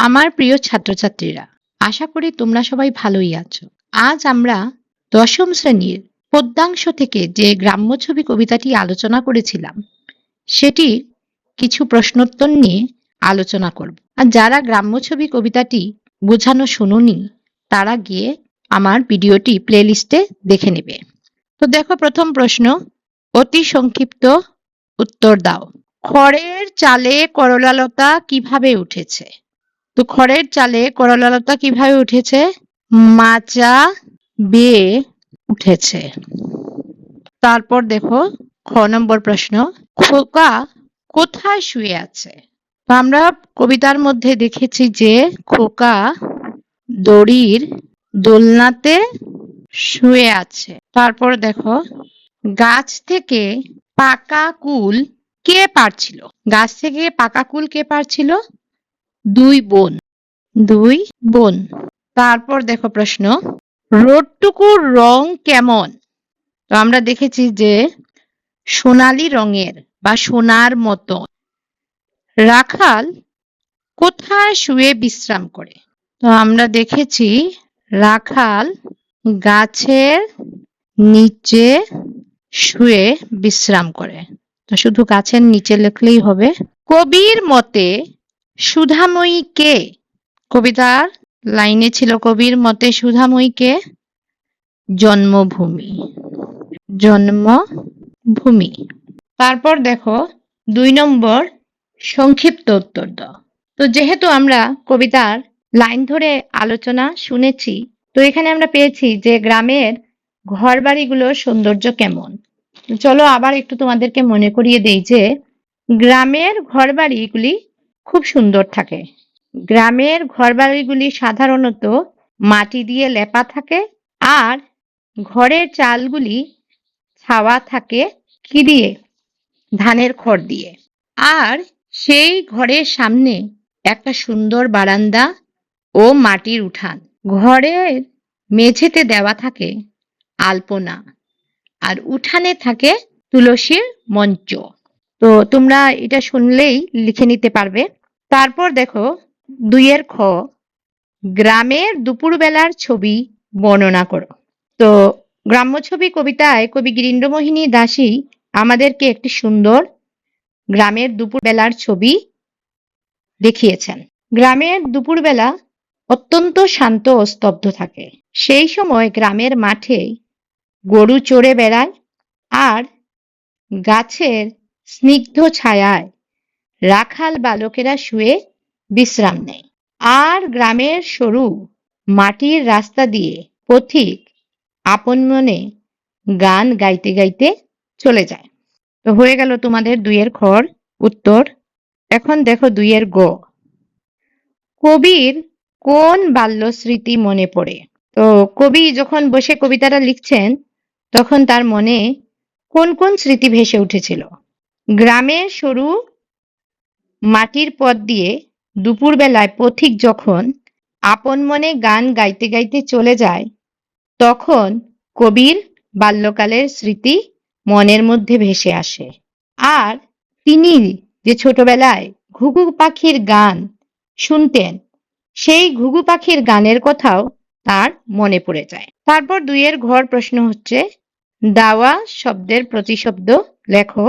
আমার প্রিয় ছাত্রছাত্রীরা, আশা করি তোমরা সবাই ভালোই আছো। আজ আমরা দশম শ্রেণীর পদ্যাংশ থেকে যে গ্রাম্য ছবি কবিতাটি আলোচনা করেছিলাম, সেটি কিছু প্রশ্নোত্তর নিয়ে আলোচনা করব। আর যারা গ্রাম্য ছবি কবিতাটি বোঝানো শুনোনি, তারা গিয়ে আমার ভিডিওটি প্লেলিস্টে দেখে নেবে। তো দেখো, প্রথম প্রশ্ন, অতি সংক্ষিপ্ত উত্তর দাও। খড়ের চালে করলালতা কিভাবে উঠেছে? তো খড়ের চালে করলালতা কিভাবে উঠেছে? মাচা বেয়ে উঠেছে। তারপর দেখো, খ নম্বর প্রশ্ন, খোকা কোথায় শুয়ে আছে? তো আমরা কবিতার মধ্যে দেখেছি যে খোকা দড়ির দোলনাতে শুয়ে আছে। তারপর দেখো, গাছ থেকে পাকা কুল কে পারছিল? গাছ থেকে পাকা কুল কে পারছিল? দুই বোন। দুই বোন। তারপর দেখো প্রশ্ন, রোদটুকুর রং কেমন? তো আমরা দেখেছি যে সোনালী রঙের বা সোনার মতো। রাখাল কোথায় শুয়ে বিশ্রাম করে? তো আমরা দেখেছি রাখাল গাছের নিচে শুয়ে বিশ্রাম করে। তো শুধু গাছের নিচে লিখলেই হবে। কবির মতে সুধাময়ী কে? কবিতার লাইনে ছিল কবির মতে সুধাময়ী কে? জন্মভূমি। জন্মভূমি। তারপর দেখো, ২ নম্বর সংক্ষিপ্ত উত্তর দাও। তো যেহেতু আমরা কবিতার লাইন ধরে আলোচনা শুনেছি, তো এখানে আমরা পেয়েছি যে গ্রামের ঘরবাড়িগুলোর সৌন্দর্য কেমন। চলো আবার একটু তোমাদেরকে মনে করিয়ে দেই যে গ্রামের ঘরবাড়িগুলি খুব সুন্দর থাকে। গ্রামের ঘরবাড়িগুলি সাধারণত মাটি দিয়ে লেপা থাকে, আর ঘরের চালগুলি ছাওয়া থাকে কি দিয়ে? ধানের খড় দিয়ে। আর সেই ঘরের সামনে একটা সুন্দর বারান্দা ও মাটির উঠান। ঘরের মেঝেতে দেওয়া থাকে আলপনা, আর উঠানে থাকে তুলসীর মঞ্চ। তো তোমরা এটা শুনলেই লিখে নিতে পারবে। তারপর দেখো ২ এর খ, গ্রামের দুপুরবেলার ছবি বর্ণনা করো। তো গ্রাম্য ছবি কবিতায় কবি গিরীন্দ্রমোহিনী দাসী আমাদেরকে একটি সুন্দর গ্রামের দুপুরবেলার ছবি দেখিয়েছেন। গ্রামের দুপুরবেলা অত্যন্ত শান্ত ও স্তব্ধ থাকে। সেই সময় গ্রামের মাঠে গরু চড়ে বেড়ায়, আর গাছের স্নিগ্ধ ছায়ায় রাখাল বালকেরা শুয়ে বিশ্রাম নেয়। আর গ্রামের সরু মাটির রাস্তা দিয়ে পথিক আপন মনে গান গাইতে গাইতে চলে যায়। তো হয়ে গেল তোমাদের ২ এর খ উত্তর। এখন দেখো ২ এর গ, কবির কোন বাল্যস্মৃতি মনে পড়ে? তো কবি যখন বসে কবিতাটা লিখছেন, তখন তার মনে কোন কোন স্মৃতি ভেসে উঠেছিল? গ্রামের সরু মাটির পথ দিয়ে দুপুরবেলায় পথিক যখন আপন মনে গান গাইতে গাইতে চলে যায়, তখন কবির বাল্যকালের স্মৃতি মনের মধ্যে ভেসে আসে। আর তিনি যে ছোটবেলায় ঘুঘু পাখির গান শুনতেন, সেই ঘুঘু পাখির গানের কথাও তার মনে পড়ে যায়। তারপর ২ এর ঘর প্রশ্ন হচ্ছে, দাওয়া শব্দের প্রতিশব্দ লেখো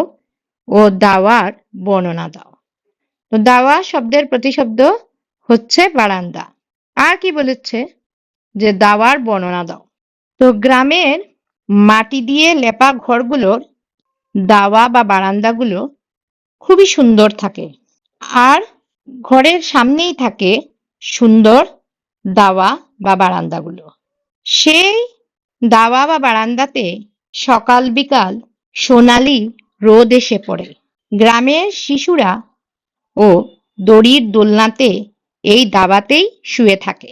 ও দাওয়ার বর্ণনা দাও। তো দাওয়া শব্দের প্রতিশব্দ হচ্ছে বারান্দা। আর কি বলেছে? যে দাওয়ার বর্ণনা দাও। তো গ্রামের মাটি দিয়ে লেপা ঘরগুলোর দাওয়া বা বারান্দাগুলো খুবই সুন্দর থাকে, আর ঘরের সামনেই থাকে সুন্দর দাওয়া বা বারান্দাগুলো। সেই দাওয়া বা বারান্দাতে সকাল বিকাল সোনালি রোদ এসে পড়ে। গ্রামের শিশুরা ও দড়ির দোলনাতে এই দাওয়াতেই শুয়ে থাকে।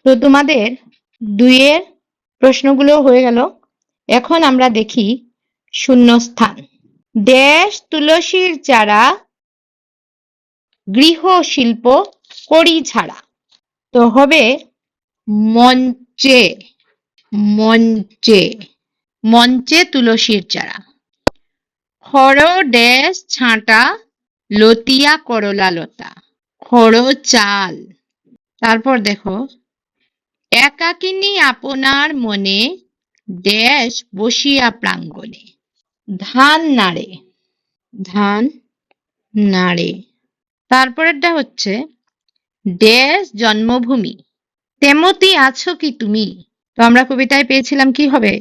তো তোমাদের ২ এর প্রশ্নগুলো হয়ে গেল। এখন আমরা দেখি শূন্যস্থান। দেশ তুলসীর চারা গৃহ শিল্প করি ছাড়া। তো হবে মঞ্চে। মঞ্চে। মঞ্চে তুলসীর চারা। খড় ড্যাশ ছাঁটা লতিয়া করলা লতা। খড় চাল। তারপর দেখো, একাকিনী আপনার মনে ড্যাশ বসিয়া প্রাঙ্গণে ধান নাড়ে, ধান নাড়ে। তারপরেরটা হচ্ছে ড্যাশ জন্মভূমি তেমতি আছো কি তুমি। তো আমরা কবিতায় পেয়েছিলাম কি হবে,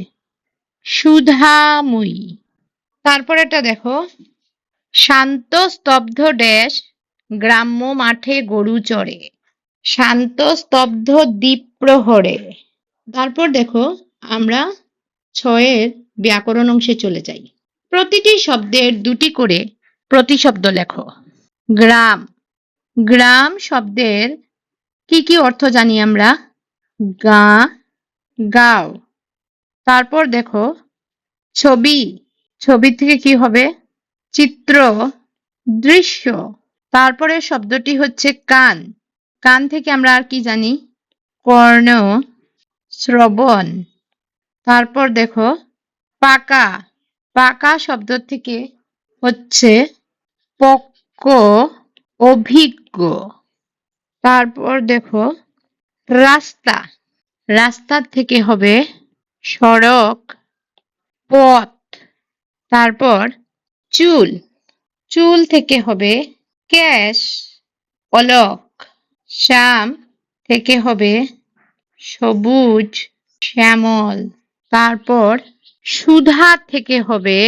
সুধাময়ী। তারপরেরটা দেখো, শান্ত স্তব্ধ ড্যাশ গ্রাম্য মাঠে গরু চড়ে, শান্ত স্তব্ধ দ্বীপ প্রহরে। তারপর দেখো, আমরা ছয়ের ব্যাকরণ অংশে চলে যাই। প্রতিটি শব্দের দুটি করে প্রতিশব্দ লেখো। গ্রাম, গ্রাম শব্দের কি কি অর্থ জানি আমরা, গা, গাও। তারপর দেখো, ছবি, ছবি থেকে কি হবে, চিত্র, দৃশ্য। তারপরে শব্দটি হচ্ছে কান, কান থেকে আমরা আর কি জানি, কর্ণ, শ্রবণ। তারপর দেখো পাকা, পাকা শব্দ থেকে হচ্ছে পক্ক, অভিজ্ঞ। তারপর দেখো রাস্তা, রাস্তার থেকে হবে সড়ক, পথ। তারপর চুল, চুল থেকে হবে কেশ, অলক। শ্যাম থেকে হবে সবুজ, শ্যামল। তারপর সুধা থেকে হবে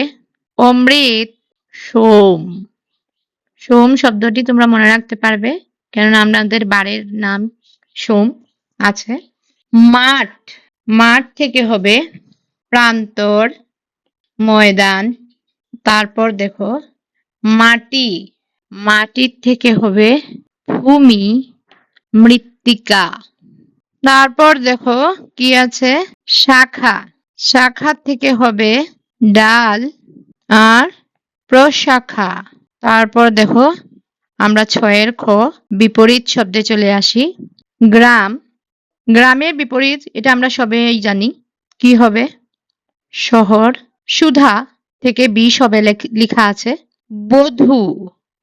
অমৃত, সোম। সোম শব্দটি তোমরা মনে রাখতে পারবে, কেননা আমাদের বাড়ির নাম সোম আছে। মাঠ, মাঠ থেকে হবে প্রান্তর, ময়দান। তারপর দেখো মাটি, মাটির থেকে হবে ভূমি, মৃত্তিকা। তারপর দেখো কি আছে, শাখা, শাখা থেকে হবে ডাল আর প্রশাখা। তারপর দেখো আমরা ছয়ের খ বিপরীত শব্দে চলে আসি। গ্রাম, গ্রামের বিপরীত এটা আমরা সবাই জানি, কি হবে, শহর। সুধা থেকে বিষ হবে লেখা আছে। বধূ,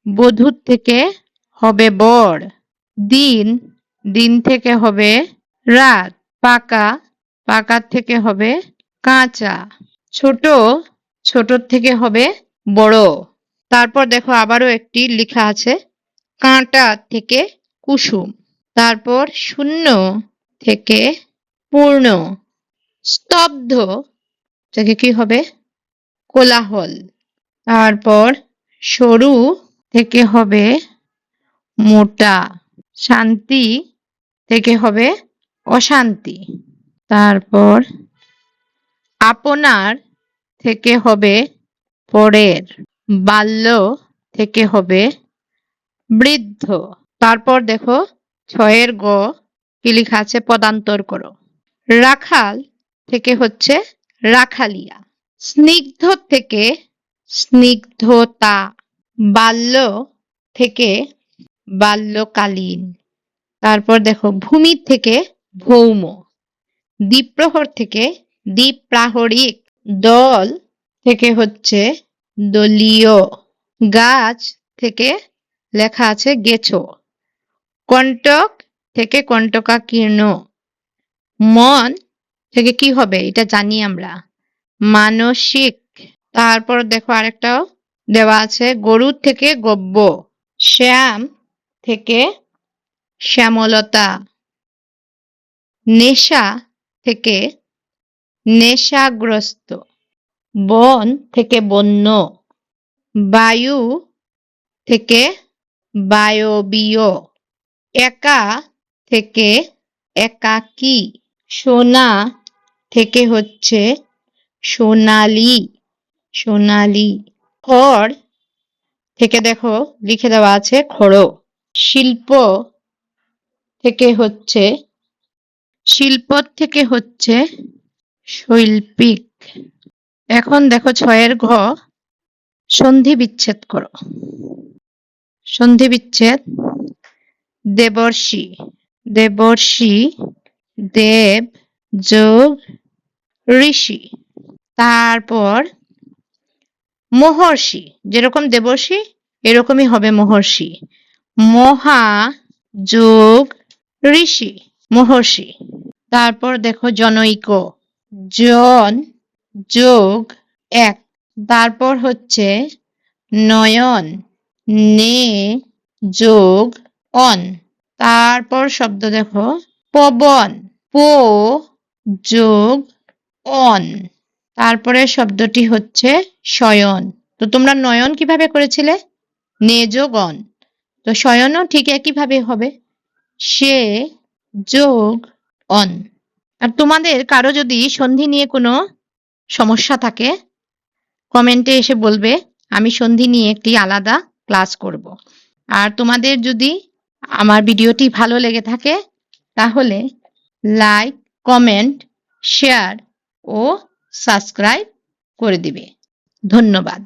বধূর থেকে হবে বর। দিন, দিন থেকে হবে রাত। পাকা, পাকার থেকে হবে কাঁচা। ছোট, ছোটর থেকে হবে বড়। তারপর দেখো আবারও একটি লেখা আছে, কাঁটা থেকে কুসুম। তারপর শূন্য থেকে পূর্ণ। স্তব্ধ থেকে কি হবে, কোলাহল। তারপর সরু থেকে হবে মোটা। শান্তি থেকে হবে অশান্তি। তারপর আপনার থেকে হবে পরের। বাল্য থেকে হবে বৃদ্ধ। তারপর দেখো ছয়ের গ কি লেখা আছে, পদান্তর করো। রাখাল থেকে হচ্ছে রাখালিয়া। স্নিগ্ধ থেকে স্নিগ্ধতা। বাল্য থেকে বাল্যকালীন। তারপর দেখো ভূমি থেকে ভৌম। দ্বীপ্রহর থেকে দ্বীপ্রাহরিক। দল থেকে হচ্ছে দলীয়। গাছ থেকে লেখা আছে গেছো। কণ্টক থেকে কণ্টকাকীর্ণ। মন থেকে কি হবে এটা জানি আমরা, মানসিক। তারপর দেখো আরেকটাও দেওয়া আছে, গরুর থেকে গব্য। শ্যাম থেকে শ্যামলতা। নেশা থেকে নেশাগ্রস্ত। বন থেকে বন্য। বায়ু থেকে বায়বীয়। একা থেকে একাকী। সোনা থেকে হচ্ছে সোনালী, সোনালী। খড় থেকে দেখো লিখে দেওয়া আছে খড়ো। শিল্প থেকে হচ্ছে, শিল্প থেকে হচ্ছে শৈল্পিক। এখন দেখো ছয়ের ঘ সন্ধি বিচ্ছেদ করো। সন্ধি বিচ্ছেদ, দেবর্ষি, দেবর্ষি, দেব যোগ ঋষি। তারপর মহর্ষি, যেরকম দেবর্ষি এরকমই হবে মহর্ষি। মহা যোগ ঋষি, মহর্ষি। তারপর দেখো জনৈক, জন যোগ এক। তারপর হচ্ছে নয়ন, নে যোগ অন। তারপর শব্দ দেখো পবন, পো যোগ অন। তারপরে শব্দটি হচ্ছে শয়ন। তো তোমরা নয়ন কিভাবে করেছিলে? নে যোগ অন। তো শয়নও ঠিক একইভাবে হবে, সে যোগ অন। আর তোমাদের কারো যদি সন্ধি নিয়ে কোনো সমস্যা থাকে কমেন্টে এসে বলবে, আমি সন্ধি নিয়ে একটি আলাদা ক্লাস করব। আর তোমাদের যদি আমার ভিডিওটি ভালো লেগে থাকে তাহলে লাইক, কমেন্ট, শেয়ার ও সাবস্ক্রাইব করে দিবে। ধন্যবাদ।